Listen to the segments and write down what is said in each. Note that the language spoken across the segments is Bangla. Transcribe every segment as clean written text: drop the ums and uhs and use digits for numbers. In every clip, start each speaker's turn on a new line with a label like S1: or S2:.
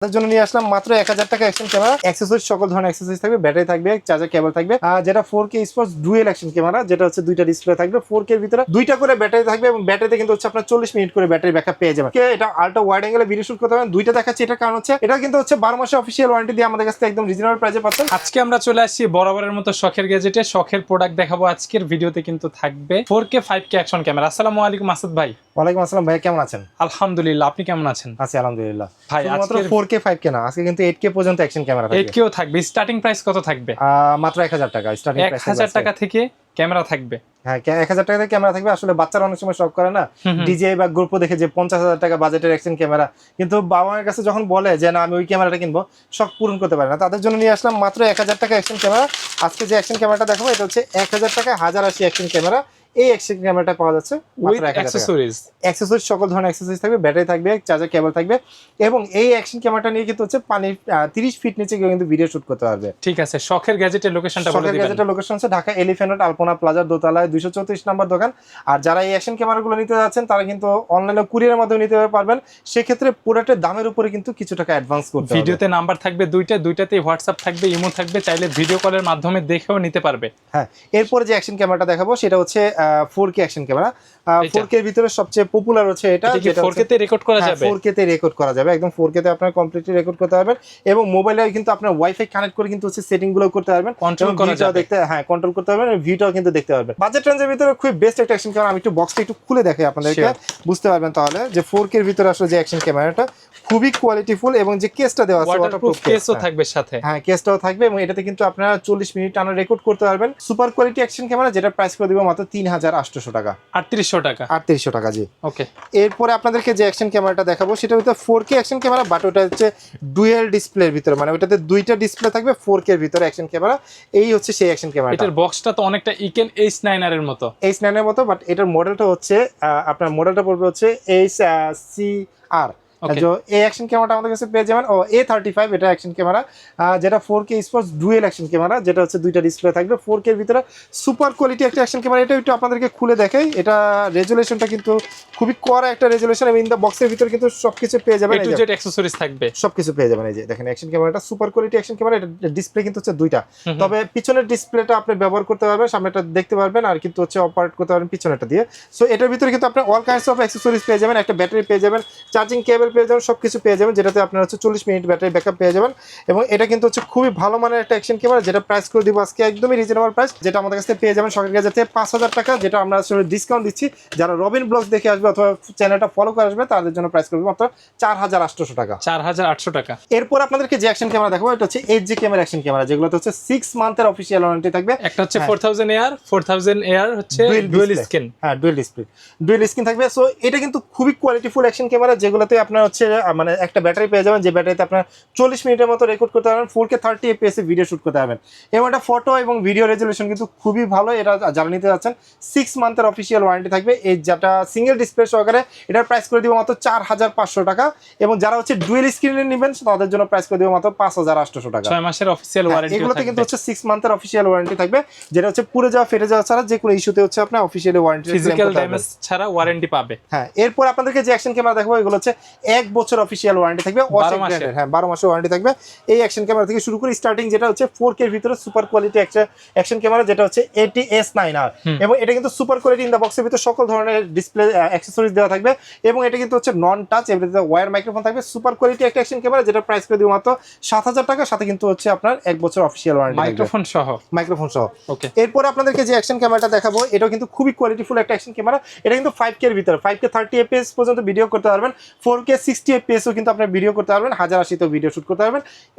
S1: তার জন্য নিয়ে আসলাম মাত্র 1000 টাকা অ্যাকশন ক্যামেরা। অ্যাক্সেসরিজ সকল ধরনের অ্যাক্সেসরিজ থাকবে, ব্যাটারি থাকবে, চার্জার কেবল থাকবে। যেটা 4K sports dual action camera, যেটা হচ্ছে দুইটা ডিসপ্লে থাকবে। 4K এর ভিতরে দুইটা করে ব্যাটারি থাকবে এবং ব্যাটারিতে কিন্তু হচ্ছে আপনার 40 মিনিট করে ব্যাটারি ব্যাকআপ পেয়ে যাবেন। এটা আল্ট্রা ওয়াইড অ্যাঙ্গেলে ভিডিও শুট করতে পারবেন। দুইটা দেখাচ্ছি, এটার কারণ হচ্ছে এটা কিন্তু হচ্ছে 12 মাসের অফিসিয়াল ওয়ারেন্টি দিয়ে আমাদের কাছ থেকে একদম রিজনেবল প্রাইসে পাচ্ছেন।
S2: আজকে আমরা চলে আসছি বরাবরের মতো শখের গ্যাজেটে, শখের প্রোডাক্ট দেখাবো। আজকের ভিডিওতে কিন্তু থাকবে 4K 5K অ্যাকশন ক্যামেরা। আসসালামু আলাইকুম মাসুদ ভাই।
S1: ওয়ালাইকুম আসসালাম ভাই, কেমন আছেন?
S2: আলহামদুলিল্লাহ, আপনি কেমন আছেন?
S1: আছি আলহামদুলিল্লাহ
S2: ভাই।
S1: মাত্র
S2: আজকে
S1: 4K 5K না, আজকে কিন্তু 8K পর্যন্ত অ্যাকশন ক্যামেরা থাকবে।
S2: 8Kও থাকবে। স্টার্টিং প্রাইস কত থাকবে?
S1: মাত্র 1000 টাকা স্টার্টিং প্রাইস।
S2: 1000 টাকা থেকে ক্যামেরা থাকবে।
S1: হ্যাঁ, 1000 টাকা থেকে ক্যামেরা থাকবে। আসলে বাচ্চারা অনেক সময় শখ করে না, ডিজে বা গ্রুপও দেখে যে 50,000 টাকা বাজেটের অ্যাকশন ক্যামেরা, কিন্তু বাবা মায়ের কাছে যখন বলে যে না আমি ওই ক্যামেরাটা কিনবো, শখ পূরণ করতে পারে না। তাদের জন্য নিয়ে আসলাম মাত্র 1000 টাকা অ্যাকশন ক্যামেরা। আজকে যে অ্যাকশন ক্যামেরাটা দেখাবো এটা হচ্ছে 1000 টাকা 1080 অ্যাকশন ক্যামেরা। এই অ্যাকশন ক্যামেরাটা পাওয়া যাচ্ছে মাত্র 1000 টাকা। অ্যাক্সেসরিজ সকল ধরনের অ্যাক্সেসরিজ থাকবে, ব্যাটারি থাকবে, চার্জার কেবল থাকবে এবং এই অ্যাকশন ক্যামেরাটা নিয়ে কিন্তু হচ্ছে পানির 30 ফিট নিচে গিয়ে কিন্তু ভিডিও শুট করতে পারবে।
S2: ঠিক আছে, শখের গ্যাজেটের লোকেশনটা বলে দিবেন।
S1: শখের গ্যাজেটের লোকেশন হচ্ছে ঢাকা এলিফ্যান্ট রোড আলপনা প্লাজার দোতলায় 234 নম্বর দোকান। আর যারা এই অ্যাকশন ক্যামেরাগুলো নিতে যাচ্ছেন তারা কিন্তু অনলাইনে কুরিয়ারের মাধ্যমে নিতে পারবেন। সেক্ষেত্রে প্রোডাক্টের দামের উপরে কিন্তু কিছু টাকা অ্যাডভান্স করতে হবে।
S2: ভিডিওতে নাম্বার থাকবে দুইটাতেই হোয়াটসঅ্যাপ থাকবে, ইমো থাকবে, চাইলে ভিডিও কলের মাধ্যমে দেখেও নিতে পারবে।
S1: হ্যাঁ, এরপরে যে অ্যাকশন ক্যামেরাটা দেখাবো সেটা হচ্ছে 4K অ্যাকশন ক্যামেরা। 4K এর ভিতরে সবচেয়ে পপুলার হচ্ছে এটা,
S2: যেটা 4K তে রেকর্ড করা যাবে।
S1: 4K তে রেকর্ড করা যাবে, একদম 4K তে আপনারা কমপ্লিটলি রেকর্ড করতে পারবেন এবং মোবাইলে কিন্তু আপনার ওয়াইফাই কানেক্ট করে কিন্তু হচ্ছে সেটিং গুলো করতে পারবেন,
S2: কন্ট্রোল করা যাবে।
S1: দেখতে কন্ট্রোল করতে পারবেন, ভিউটাও কিন্তু দেখতে পারবেন। বাজেট রেঞ্জের ভিতরে খুব বেস্ট একটা অ্যাকশন ক্যামেরা। আমি একটু বক্সটা একটু খুলে দেখাই আপনাদেরকে, বুঝতে পারবেন তাহলে যে 4K এর ভিতরে আসলে যে অ্যাকশন ক্যামেরাটা খুবই কোয়ালিটিফুল এবং যে কেসটা দেওয়া আছে
S2: ওয়াটারপ্রুফ কেসও থাকবে সাথে।
S1: হ্যাঁ, কেসটাও থাকবে এবং এটাতে কিন্তু আপনারা 40 মিনিট টানা রেকর্ড করতে পারবেন। সুপার কোয়ালিটি অ্যাকশন ক্যামেরা, যেটা প্রাইস করে দিব মাত্র 3800 টাকা।
S2: 3800 টাকা।
S1: 3800 টাকা, জি।
S2: ওকে,
S1: এরপরে আপনাদেরকে যে অ্যাকশন ক্যামেরাটা দেখাবো সেটা হচ্ছে 4K অ্যাকশন ক্যামেরা, বাট ওটা হচ্ছে ডুয়েল ডিসপ্লের ভিতরে, মানে ওটাতে দুইটা ডিসপ্লে থাকবে 4K এর ভিতরে অ্যাকশন ক্যামেরা। এই হচ্ছে সেই অ্যাকশন ক্যামেরা।
S2: এটার বক্সটা তো অনেকটা ইকেন H9 এর মতো,
S1: H9 এর মতো, বাট এটার মডেলটা হচ্ছে আপনার মডেলটা পড়বে হচ্ছে HCR। এই অ্যাকশন ক্যামেরাটা আমাদের কাছে পেয়ে যাবেন। A35 এটা অ্যাকশন ক্যামেরা, যেটা 4K sports dual action camera, যেটা হচ্ছে দুইটা ডিসপ্লে থাকবে 4K এর ভিতরে। সুপার কোয়ালিটি একটা অ্যাকশন ক্যামেরা। এটা একটু আপনাদেরকে খুলে দেখাই। এটা রেজুলেশনটা কিন্তু খুবই কড়া একটা রেজুলেশন এবং ইন দ্য বক্সের ভিতরে কিন্তু সবকিছু পেয়ে যাবেন।
S2: A to Z অ্যাকসেসরিজ থাকবে,
S1: সবকিছু পেয়ে যাবেন। এই যে দেখেন অ্যাকশন ক্যামেরাটা সুপার কোয়ালিটি অ্যাকশন ক্যামেরা। এটা ডিসপ্লে কিন্তু হচ্ছে দুইটা, তবে পিছনের ডিসপ্লেটা আপনি ব্যবহার করতে পারবেন, সামনেটা দেখতে পারবেন আর কিন্তু হচ্ছে অপারেট করতে পারবেন পিছনেরটা দিয়ে। সো এটার ভিতরে কিন্তু আপনি অল কাইন্ডস অফ অ্যাকসেসরিজ পেয়ে যাবেন, একটা ব্যাটারি পেয়ে যাবেন, চার্জিং কেবল পেয়ে যাবেন, সবকিছু পেয়ে যাবেন, যেটাতে আপনার হচ্ছে 40 মিনিট ব্যাটারি ব্যাকআপ পেয়ে যাবেন। এবং এটা কিন্তু হচ্ছে খুবই ভালো মানের একটা অ্যাকশন ক্যামেরা, যেটা প্রাইস করে দিব আজকে একদমই রিজনেবল প্রাইস, যেটা আমাদের কাছে পেয়ে যাবেন শখের গ্যাজেট থেকে 5000 টাকা, যেটা আমরা আসলে ডিসকাউন্ট দিচ্ছি। যারা রবিন ব্লগস দেখে আসবে অথবা চ্যানেলটা ফলো করে আসবে তাদের জন্য প্রাইস করবে মাত্র 4800 টাকা।
S2: 4800 টাকা।
S1: এরপর আপনাদেরকে যে অ্যাকশন ক্যামেরা দেখাবো এটা হচ্ছে এইচজি ক্যামেরা অ্যাকশন ক্যামেরা, যেগুলোতে হচ্ছে 6 মান্থের অফিশিয়াল ওয়ারেন্টি থাকবে।
S2: একটা হচ্ছে 4000 AR হচ্ছে ডুয়াল স্ক্রিন।
S1: হ্যাঁ, ডুয়াল স্ক্রিন থাকবে। সো এটা কিন্তু খুবই কোয়ালিটিফুল অ্যাকশন ক্যামেরা, যেগুলোতে আপনার হচ্ছে মানে একটা ব্যাটারি পেয়ে যাবেন, যে ব্যাটারিতে আপনার 40 মিনিটের মতো রেকর্ড করতে পারবেন, 4K 30 FPS এ ভিডিও শুট করতে পারবেন এবং এটা ফটো এবং ভিডিও রেজুলেশন কিন্তু খুবই ভালো। এটা যারা নিতে যাচ্ছেন 6 মান্থের অফিশিয়াল ওয়ারেন্টি থাকবে। এই যেটা সিঙ্গেল ডিসপ্লে সহকারে, এটার প্রাইস করে দিব মাত্র 4500 টাকা এবং যারা হচ্ছে ডুয়েল স্ক্রিনে নেবেন তাদের জন্য প্রাইস করে দিব মাত্র 5800 টাকা।
S2: 6 মাসের অফিশিয়াল ওয়ারেন্টি।
S1: এগুলোতে কিন্তু হচ্ছে 6 মান্থের অফিশিয়াল ওয়ারেন্টি থাকবে, যেটা হচ্ছে পুড়ে যাওয়া ফেটে যাওয়া ছাড়া যে কোনো ইস্যুতে হচ্ছে আপনার অফিশিয়াল ওয়ারেন্টি,
S2: ফিজিক্যাল ড্যামেজ ছাড়া ওয়ারেন্টি পাবে।
S1: হ্যাঁ, এরপর আপনাদেরকে যে অ্যাকশন ক্যামেরা দেখাবো এগুলো হচ্ছে 1 বছর অফিশিয়াল ওয়ারেন্টি থাকবে। 12 মাসের ওয়ারেন্টি থাকবে এই অ্যাকশন ক্যামেরা থেকে শুরু করে। স্টার্টিং যেটা হচ্ছে 4K এর ভিতরে সুপার কোয়ালিটি একটা অ্যাকশন ক্যামেরা, যেটা হচ্ছে AT-S9R এবং এটা কিন্তু সুপার কোয়ালিটি। ইন দা বক্সের ভিতরে সকল ধরনের ডিসপ্লে অ্যাকসেসরিজ দেওয়া থাকবে এবং এটা কিন্তু হচ্ছে নন টাচ, এটাতে ওয়্যার মাইক্রোফোন থাকবে। সুপার কোয়ালিটি একটা অ্যাকশন ক্যামেরা, যেটা প্রাইস করে দিব মাত্র 7000 টাকা, সাথে কিন্তু হচ্ছে আপনার 1 বছর অফিশিয়াল ওয়ারেন্টি
S2: মাইক্রোফোন সহ।
S1: ওকে, এরপর আপনাদেরকে যে অ্যাকশন ক্যামেরাটা দেখাবো এটাও কিন্তু খুবই কোয়ালিটিফুল একটা অ্যাকশন ক্যামেরা। এটা কিন্তু 5K এর ভিতরে, 5K 30 FPS পর্যন্ত ভিডিও করতে পারবেন, 4K 60 FPS ও কিন্তু আপনার ভিডিও করতে পারবেন, 1080 তেও ভিডিও শুট করতে পারবেন।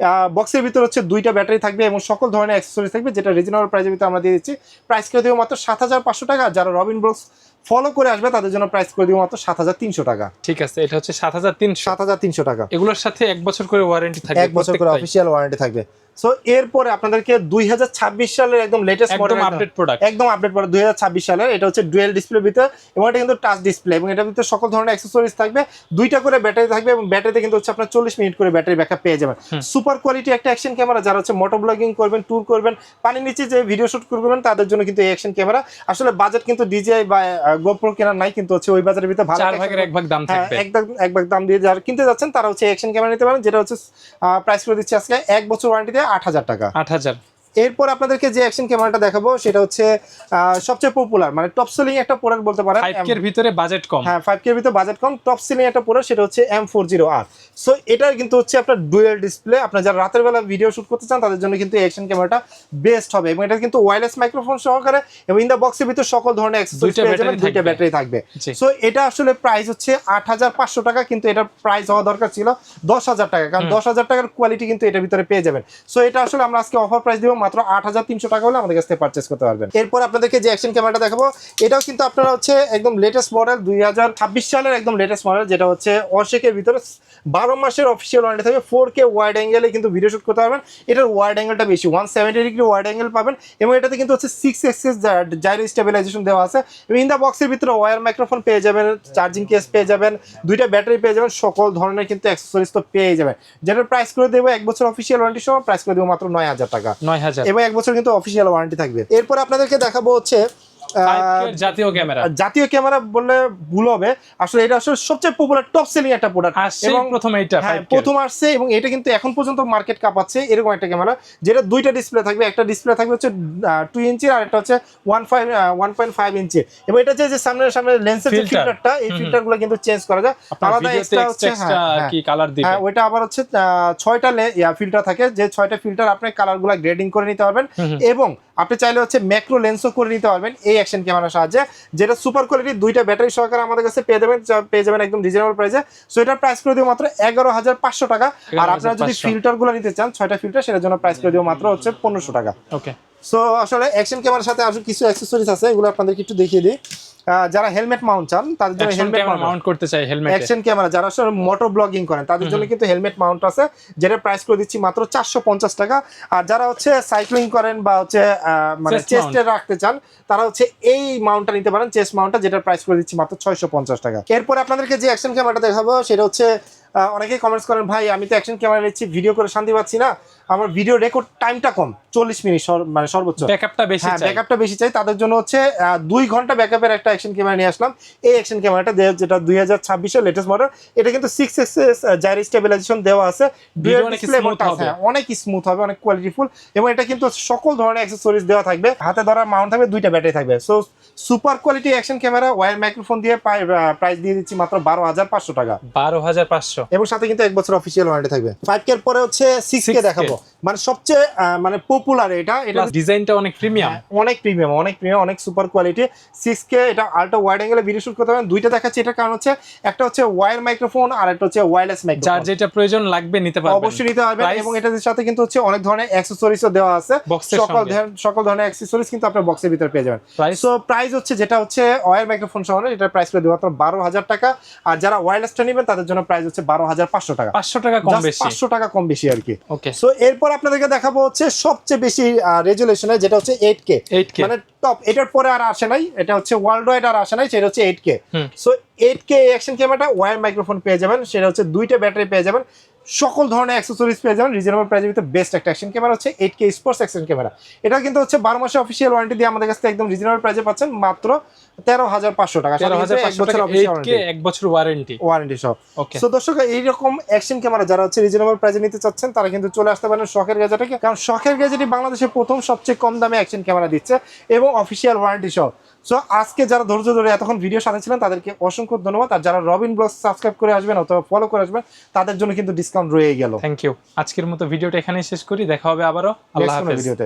S1: বক্সের ভিতরে হচ্ছে দুইটা ব্যাটারি থাকবে এবং সকল ধরনের অ্যাকসেসরিজ থাকবে, যেটা রিজনেবল প্রাইসের ভিতরে আমরা দিয়ে দিচ্ছি। প্রাইস করে দেবো মাত্র 7500 টাকা। যারা রবিন ব্লগস ফলো করে আসবে তাদের জন্য প্রাইস করে দিব মাত্র 7300 টাকা।
S2: ঠিক আছে, এটা হচ্ছে 7300
S1: টাকা।
S2: এগুলোর সাথে 1 বছর করে ওয়ারেন্টি থাকবে,
S1: 1 বছর করে অফিশিয়াল ওয়ারেন্টি থাকবে। সো এরপরে আপনাদেরকে 2026 সালের একদম লেটেস্ট মডেল,
S2: আপডেট প্রোডাক্ট,
S1: একদম আপডেট প্রোডাক্ট 2026 সালের। এটা হচ্ছে ডুয়েল ডিসপ্লের ভিতরে এবং এটা কিন্তু টাচ ডিসপ্লে এবং এটার ভিতরে সকল ধরনের অ্যাকসেসরিজ থাকবে, দুইটা করে ব্যাটারি থাকবে এবং ব্যাটারিতে কিন্তু হচ্ছে আপনার 40 মিনিট করে ব্যাটারি ব্যাকআপ পেয়ে যাবেন। সুপার কোয়ালিটি একটা অ্যাকশন ক্যামেরা, যারা হচ্ছে মোটো ব্লগিং করবেন, ট্যুর করবেন, পানির নিচে যে ভিডিও শুট করবেন তাদের জন্য কিন্তু এই অ্যাকশন ক্যামেরা। আসলে বাজেট কিন্তু ডিজিআই বা গোপ্রো কেনার নাই, কিন্তু হচ্ছে ওই বাজারের ভিতরে ভালো
S2: 4 ভাগের 1 ভাগ দাম থাকবে।
S1: এক ভাগ দাম দিয়ে যারা কিনতে যাচ্ছেন তারা হচ্ছে অ্যাকশন ক্যামেরা নিতে পারেন, যেটা হচ্ছে প্রাইস করে দিচ্ছি আজকে 1 বছর ওয়ারেন্টি দিয়ে 8,000 টাকা।
S2: 8,000।
S1: এরপর আপনাদেরকে যে অ্যাকশন ক্যামেরাটা দেখাবো সেটা হচ্ছে সবচেয়ে পপুলার, মানে টপ সেলিং একটা প্রোডাক্ট বলতে পারেন।
S2: 5K এর ভিতরে বাজেট কম।
S1: হ্যাঁ, 5K এর ভিতরে বাজেট কম, টপ সেলিং একটা প্রোডাক্ট, সেটা হচ্ছে M40R। সো এটা কিন্তু হচ্ছে আপনার ডুয়াল ডিসপ্লে, আপনার যারা রাতের বেলা ভিডিও শুট করতে চান তাদের জন্য কিন্তু অ্যাকশন ক্যামেরাটা বেস্ট হবে। এবং এটা কিন্তু ওয়্যারলেস মাইক্রোফোন সহকারে, এবং ইন দা বক্সের ভিতরে সকল ধরনের অ্যাক্সেসরিজ পেয়ে যাবেন, দুইটা ব্যাটারি থাকবে। সো এটা আসলে প্রাইস হচ্ছে 8,500 টাকা, কিন্তু এটার প্রাইস হওয়া দরকার ছিল 10,000 টাকা, কারণ 10,000 টাকার কোয়ালিটি কিন্তু এটার ভিতরে পেয়ে যাবেন। সো এটা আসলে আমরা আজকে অফার প্রাইস দিব মাত্র 8,300 টাকা হলে আমাদের কাছ থেকে পারচেজ করতে পারবেন। এরপর আপনাদেরকে যে অ্যাকশন ক্যামেরাটা দেখাবো এটাও কিন্তু আপনারা হচ্ছে একদম লেটেস্ট মডেল, 2026 সালের একদম লেটেস্ট মডেল, যেটা হচ্ছে অশেকের ভিতরে 12 মাসের অফিসিয়াল ওয়ারেন্টি থাকবে। 4K ওয়াইড অ্যাঙ্গেলে কিন্তু ভিডিও শুট করতে পারবেন। এটার ওয়াইড অ্যাঙ্গেলটা বেশি, 170 ডিগ্রি ওয়াইড অ্যাঙ্গেল পাবেন, এবং এটাতে কিন্তু হচ্ছে 6 এক্সিস জাইরো স্টেবিলাইজেশন দেওয়া আছে। এবং ইন দা বক্সের ভিতরে ওয়্যার মাইক্রোফোন পেয়ে যাবেন, চার্জিং কেস পেয়ে যাবেন, দুইটা ব্যাটারি পেয়ে যাবেন, সকল ধরনের কিন্তু অ্যাক্সেসরিজ তো পেয়ে যাবেন। যেটার প্রাইস করে দেবো 1 বছর অফিসিয়াল ওয়ারেন্টি সহ প্রাইস করে দেবো মাত্র 9,000 টাকা।
S2: 9,000
S1: এবং 1 বছর কিন্তু অফিসিয়াল ওয়ারেন্টি থাকবে। এরপর আপনাদেরকে দেখাবো হচ্ছে
S2: 5K এর জাতীয় ক্যামেরা।
S1: জাতীয় ক্যামেরা বললে ভুল হবে, আসলে এটা আসলে সবচেয়ে পপুলার টপ সেলিং একটা প্রোডাক্ট,
S2: এবং প্রথম এইটা 5K
S1: প্রথম আসছে, এবং এটা কিন্তু এখন পর্যন্ত মার্কেট কাঁপাচ্ছে এরকম একটা ক্যামেরা, যেটা দুইটা ডিসপ্লে থাকবে। একটা ডিসপ্লে থাকবে হচ্ছে 2 ইঞ্চি, আর একটা হচ্ছে 1.5 ইঞ্চি। এবং এটা যে সামনে লেন্সের যে ফিল্টারটা, এই ফিল্টারগুলো কিন্তু চেঞ্জ করা যায়, আলাদা এক্সট্রা হচ্ছে
S2: কি কালার দিবে।
S1: হ্যাঁ, ওইটা আবার হচ্ছে 6টা ফিল্টার থাকে, যে 6টা ফিল্টার আপনি কালারগুলো গ্রেডিং করে নিতে পারবেন, এবং আপনি চাইলে হচ্ছে ম্যাক্রো লেন্সও করে নিতে পারবেন এই অ্যাকশন ক্যামেরার সাহায্যে, যেটা সুপার কোয়ালিটি, দুইটা ব্যাটারি সহকারে আমাদের কাছে পেয়ে যাবেন একদম রিজনেবল প্রাইসে। সো এটার প্রাইস করে দিব মাত্র 11,500 টাকা। আর আপনারা যদি ফিল্টারগুলো নিতে চান 6টা ফিল্টার, সেটার জন্য প্রাইস করে দিব মাত্র হচ্ছে 1,500 টাকা।
S2: ওকে।
S1: সো আসলে অ্যাকশন ক্যামেরার সাথে আসলে কিছু অ্যাকসেসরিজ আছে, এগুলো আপনাদেরকে একটু দেখিয়ে দিই। যারা হেলমেট মাউন্ট চান তাদের জন্য হেলমেট
S2: মাউন্ট করতে চাই, হেলমেট
S1: অ্যাকশন ক্যামেরা, যারা আসলে মোটর ব্লগিং করেন তাদের জন্য কিন্তু হেলমেট মাউন্ট আছে, যেটা প্রাইস করে দিচ্ছি মাত্র 450 টাকা। আর যারা হচ্ছে সাইক্লিং করেন বা হচ্ছে মানে চেস্টে রাখতে চান তারা হচ্ছে এই মাউন্টটা নিতে পারেন, চেস্ট মাউন্টটা, যেটা প্রাইস করে দিচ্ছি মাত্র 650 টাকা। এরপর আপনাদেরকে যে অ্যাকশন ক্যামেরাটা দেখাবো সেটা হচ্ছে অনেকেই কমেন্টস করেন, ভাই আমি তো অ্যাকশন ক্যামেরা নিচ্ছি, ভিডিও করে শান্তি পাচ্ছি না, আমার ভিডিও রেকর্ড টাইমটা কম, 40 মিনিট মানে সর্বোচ্চ,
S2: ব্যাকআপটা বেশি চাই।
S1: ব্যাকআপটা বেশি চাই, তাদের জন্য হচ্ছে 2 ঘন্টা ব্যাকআপের একটা অ্যাকশন ক্যামেরা নিয়ে আসলাম। এই অ্যাকশন ক্যামেরাটা যেটা 2026 এর লেটেস্ট মডেল, এটা কিন্তু 6 এক্সিস জাইরো স্টেবিলাইজেশন দেওয়া আছে, ডুয়াল ডিসপ্লে, অনেক স্মুথ হবে, অনেক কোয়ালিটিফুল, এবং এটা কিন্তু সকল ধরনের অ্যাকসেসরিজ দেওয়া থাকবে, হাতে ধরার মাউন্ট থাকবে, দুইটা ব্যাটারি থাকবে। So super quality action camera, wire microphone দিয়ে প্রাইস দিয়ে দিচ্ছি মাত্র 12,500 টাকা।
S2: 12,500,
S1: এবং সাথে কিন্তু 1 বছর অফিসিয়াল ওয়ারেন্টি থাকবে। 5K এর পরে হচ্ছে 6K দেখাবো, মানে সবচেয়ে মানে পপুলার এটা
S2: ডিজাইনটা অনেক প্রিমিয়াম,
S1: অনেক সুপার কোয়ালিটি। 6K এটা আলট্রা ওয়াইড অ্যাঙ্গেলে ভিডিও শুট করতে পারবেন। দুইটা দেখাচ্ছি, এটার কারণ হচ্ছে একটা হচ্ছে ওয়্যার মাইক্রোফোন আর একটা হচ্ছে ওয়্যারলেস মাইক্রোফোন,
S2: যার যেটা প্রয়োজন লাগবে নিতে পারবেন,
S1: অবশ্যই নিতে পারবেন। এবং এটার সাথে কিন্তু হচ্ছে অনেক ধরনের অ্যাকসেসরিজও দেওয়া আছে, সকল ধরনের অ্যাকসেসরিজ কিন্তু আপনার বক্সের ভিতরে পেয়ে যাবেন। সো প্রাইস হচ্ছে যেটা হচ্ছে ওয়্যার মাইক্রোফোন সহ, এটার প্রাইস করে দেব মাত্র 12,000 টাকা। আর যারা ওয়্যারলেসটা নেবেন তাদের জন্য প্রাইস হচ্ছে 12,500 টাকা,
S2: 500 টাকা কম বেশি,
S1: 500 টাকা কম বেশি আর কি।
S2: ওকে।
S1: সো এরপর আপনাদেরকে দেখাবো হচ্ছে সবচেয়ে বেশি রেজুলেশনে, যেটা হচ্ছে 8K, মানে টপ, এটার পরে আর আসে নাই, এটা হচ্ছে ওয়ার্ল্ড ওয়াইড আর আসে নাই, সেটা হচ্ছে 8K। সো 8K অ্যাকশন ক্যামেরাটা ওয়্যার মাইক্রোফোন পেয়ে যাবেন, সেটা হচ্ছে দুইটা ব্যাটারি পেয়ে যাবেন, সকল ধরনের অ্যাক্সেসরিজ পেয়ে যাবেন রিজনেবল প্রাইসের ভিতরে। বেস্ট একটা অ্যাকশন ক্যামেরা হচ্ছে 8K স্পোর্টস অ্যাকশন ক্যামেরা। এটা কিন্তু হচ্ছে 12 মাসের অফিসিয়াল ওয়ারেন্টি দিয়ে আমাদের কাছ থেকে একদম রিজনেবল প্রাইসে পাচ্ছেন মাত্র 13,500 টাকা,
S2: 1 বছর
S1: ওয়ারেন্টি সহ।
S2: ওকে।
S1: সো দর্শক, এইরকম অ্যাকশন ক্যামেরা যারা হচ্ছে রিজনেবল প্রাইসে নিতে চাচ্ছেন তারা কিন্তু চলে আসতে পারেন শখের গ্যাজেটে, কারণ শখের গ্যাজেটই বাংলাদেশে প্রথম সবচেয়ে কম দামে অ্যাকশন ক্যামেরা দিচ্ছে এবং অফিসিয়াল ওয়ারেন্টি সহ। সো আজকে যারা ধৈর্য ধরে এতক্ষণ ভিডিও সাথে ছিলেন তাদেরকে অসংখ্য ধন্যবাদ। আর যারা রবিন ব্লগস সাবস্ক্রাইব করে আসবেন অথবা ফলো করে আসবেন তাদের জন্য কিন্তু ডিসকাউন্ট রয়ে গেল।
S2: Thank you. আজকের মতো ভিডিওটা এখানেই শেষ করি, দেখা হবে আবারও। আল্লাহ হাফেজ।
S1: ভিডিওতে।